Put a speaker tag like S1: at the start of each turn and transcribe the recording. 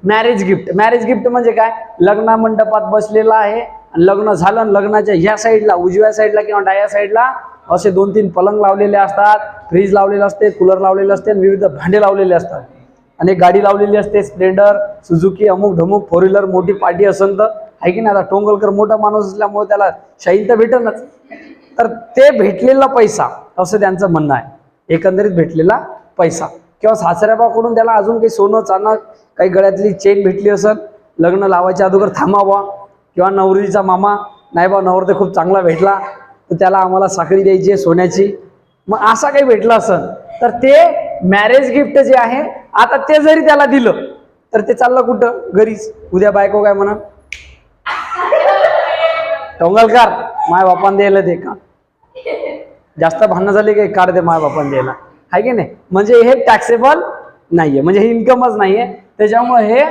S1: Marriage gift म्हणजे काय, लग्न मंडपात बसलेला आहे, लग्न झालं, लग्नाच्या ह्या साईडला उजव्या साईडला किंवा डाव्या साईडला असे 2-3 पलंग लावलेले असतात, फ्रीज लावलेले असते, कूलर लावलेले असते, विविध भांडे लावलेले असतात, आणि एक गाडी लावलेली असते, स्प्लेंडर, सुझुकी, अमुक ढमुक, 4 व्हीलर, मोठी पार्टी असेल तर आहे की नाही. आता टोंगलकर मोठा माणूस असल्यामुळे त्याला शाईन तर भेटणच, तर ते भेटलेला पैसा असं त्यांचं म्हणणं आहे, एकंदरीत भेटलेला पैसा. किंवा सासऱ्याबाकडून त्याला अजून काही सोनं चांदणं, काही गळ्यातली चेन भेटली असेल, लग्न लावायच्या अगोदर थांबावा, किंवा नवरीचा मामा नाही बा नवर ते खूप चांगला भेटला तर त्याला आम्हाला साखळी द्यायची आहे सोन्याची, मग असा काही भेटलं असेल तर ते मॅरेज गिफ्ट जे आहे, आता ते जरी त्याला दिलं तर ते चाललं कुठं, घरीच. उद्या बायको काय म्हणा, टोंगलकर माय बापान द्यायला दे का, जास्त भांडणं झाली काही काढ दे माय बापान द्यायला, आहे की नाही. म्हणजे हे टॅक्सेबल नाहीये, म्हणजे हे इन्कमच नाहीये, त्याच्यामुळे हे